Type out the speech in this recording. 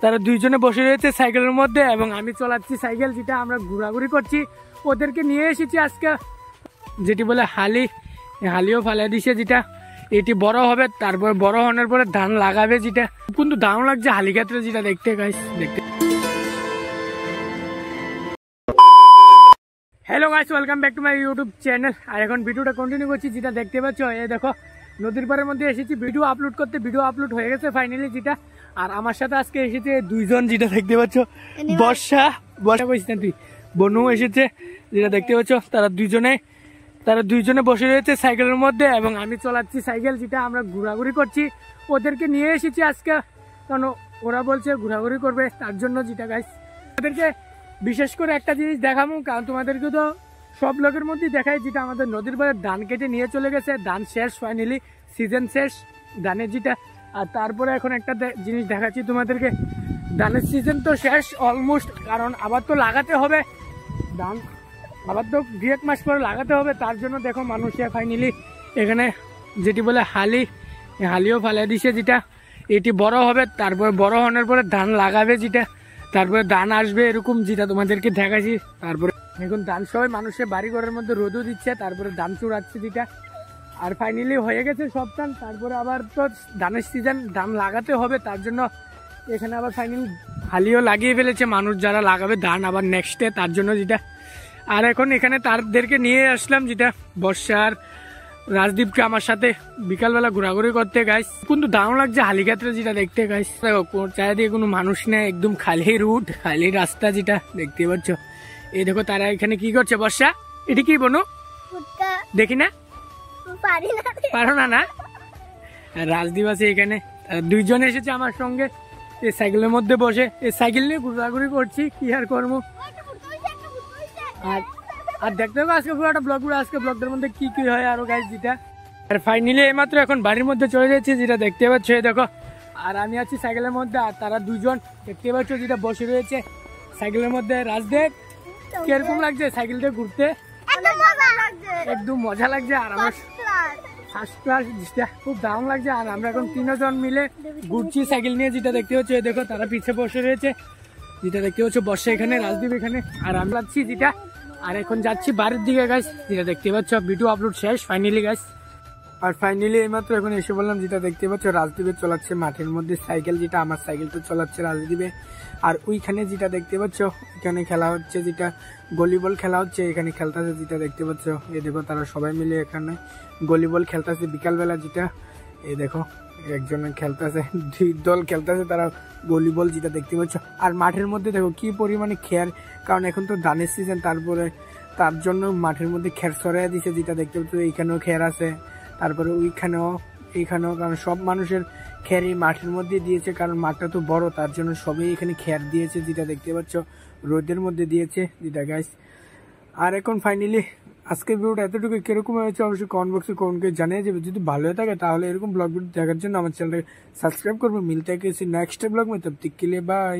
তারা দুইজনে বসে রয়েছে সাইকেলের মধ্যে এবং আমি চালাচ্ছি সাইকেল, যেটা আমরা ঘোরাঘুরি করছি। ওদেরকে নিয়ে এসেছি আজকে, যেটি বলে হালিও ফালা দিছে, যেটা এটি বড় হবে, তারপর বড় হওয়ার পরে ধান লাগাবে, যেটা কিন্তু দারুণ লাগছে হালি ক্ষেত্রে, যেটা দেখতে গাইস দেখতে। Hello guys, welcome back to my YouTube channel. আর এখন ভিডিওটা কন্টিনিউ করছি, যেটা দেখতে পাচ্ছ এই দেখো নদীর পাড়ের মধ্যে এসেছি ভিডিও আপলোড করতে। ভিডিও আপলোড হয়ে গেছে ফাইনালি, যেটা। আর আমার সাথে আজকে এসেছে দুইজন, যেটা দেখতে পাচ্ছ, বর্ষা কইছিস না তুই, বনু এসেছে, যেটা দেখতে পাচ্ছ। তারা দুইজনে বসে রয়েছে সাইকেলের মধ্যে এবং আমি চালাচ্ছি সাইকেল, যেটা আমরা ঘোরাঘুরি করছি। ওদেরকে নিয়ে এসেছি আজকে, কারণ ওরা বলছে ঘোরাঘুরি করবে, তার জন্য, যেটা গাইস ওদেরকে বিশেষ করে একটা জিনিস দেখাবো, কারণ তোমাদেরকে তো সব লোকের মধ্যেই দেখায়, যেটা আমাদের নদীর পাড়ে ধান কেটে নিয়ে চলে গেছে, ধান শেষ ফাইনালি, সিজন শেষ ধানের, যেটা। আর তারপরে এখন একটা জিনিস দেখাচ্ছি তোমাদেরকে, ধানের সিজন তো শেষ অলমোস্ট, কারণ আবার তো লাগাতে হবে ধান, আবার তো 2-1 মাস পরে লাগাতে হবে। তার জন্য দেখো মানুষে ফাইনালি এখানে যেটি বলে হালিও ফালা দিছে, যেটা এটি বড় হবে, তারপরে বড় হওয়ার পরে ধান লাগাবে, যেটা তারপরে ধান আসবে এরকম, যেটা তোমাদেরকে দেখাচ্ছি। তারপরে এখন ধান সবাই মানুষের বাড়ি ঘরের মধ্যে রোদও দিচ্ছে, তারপরে ধান চুড়াচ্ছে, যেটা। আর ফাইনালি হয়ে গেছে সব ধান, তারপরে আবার তো ধানের সিজন, ধান লাগাতে হবে, তার জন্য এখানে আবার ফাইনালি হালিও লাগিয়ে ফেলেছে মানুষ যারা লাগাবে ধান আবার নেক্সটে, তার জন্য, যেটা। আর এখন এখানে তাদেরকে নিয়ে আসলাম, যেটা বর্ষার রাজদীপকে আমার সাথে বিকালবেলা ঘোরাঘুরি করতে গাইস, কিন্তু দারুণ লাগছে হালি ক্ষেত্রে, যেটা দেখতে গাইস। চারিদিকে কোনো মানুষ নেই, একদম খালি রুট, খালি রাস্তা, যেটা দেখতে পাচ্ছ। এই দেখো তারা এখানে কি করছে। বর্ষা, এটি কি বনু দেখি না, পারো না? রাজদীপ আছে এখানে, দুইজন এসেছে আমার সঙ্গে এই সাইকেলের মধ্যে বসে, এই সাইকেল নিয়ে ঘোরাঘুরি করছি, কি আর করবো। আর দেখতে হবে আজকে পুরো একটা ব্লগ, আজকে ব্লগটার মধ্যে কি কি হয় আরো গাইস, যেটা। আর ফাইনালি এইমাত্র এখন বাড়ির মধ্যে চলে যাচ্ছে, যেটা দেখতে পাচ্ছ এই দেখো। আর আমি আছি সাইকেলের মধ্যে, আর তারা দুজন দেখতে পাচ্ছ, যেটা বসে রয়েছে সাইকেলের মধ্যে। রাজদেব, কিরকম লাগছে সাইকেলটা ঘুরতে? একদম মজা লাগছে, আর আমার ফার্স্ট ক্লাস, যেটা খুব দারুণ লাগছে। আর আমরা এখন 3 জন মিলে ঘুরছি সাইকেল নিয়ে, যেটা দেখতে পাচ্ছ এই দেখো তারা পিছিয়ে বসে রয়েছে, যেটা দেখতে পাচ্ছ। বর্ষা এখানে, রাজদীপ এখানে, আর আমি যাচ্ছি, যেটা। আর এখন যাচ্ছি বাড়ির দিকে গাইস, যেটা দেখতে পাচ্ছ। ভিডিও আপলোড শেষ ফাইনালি গাইস। আর ফাইনালি এইমাত্র এখন এসে বললাম, যেটা দেখতে পাচ্ছ রাজদীপে চলাচ্ছে মাঠের মধ্যে সাইকেল, যেটা আমার সাইকেল তো চলাচ্ছে রাজদীপে। আর ওইখানে যেটা দেখতে পাচ্ছ এখানে খেলা হচ্ছে, যেটা ভলিবল খেলা হচ্ছে, এখানে খেলতেছে, যেটা দেখতে পাচ্ছ। এই দেখো তারা সবাই মিলে এখানে ভলিবল খেলতেছে বিকালবেলা, যেটা। এই দেখো একজনে খেলতেছে, 2 দল খেলতেছে তারা ভলিবল, যেটা দেখতে পাচ্ছ। আর মাঠের মধ্যে দেখো কি পরিমাণে খের, কারণ এখন তো ধানের সিজন, তারপরে তার জন্য মাঠের মধ্যে খের সরাই দিছে, যেটা দেখতে পাচ্ছ। এইখানেও খের আছে, তারপরে এইখানেও, কারণ সব মানুষের খের এই মাঠের মধ্যে দিয়েছে, কারণ মাঠটা তো বড়, তার জন্য সবাই এখানে খের দিয়েছে, যেটা দেখতে পাচ্ছ। রোদের মধ্যে দিয়েছে, যেটা গাইস। আর এখন ফাইনালি আজকের ভিডিওটা এতটুকু, কিরকম হয়েছে অবশ্যই কমেন্ট বক্সে কমেন্ট করে জানিয়ে যাবে। যদি ভালো হয়ে থাকে তাহলে এরকম ব্লগ ভিডিও দেখার জন্য আমার চ্যানেলটাকে সাবস্ক্রাইব করবে। মিলতে গেছি নেক্সট ব্লগ में, तब तक के लिए बाय।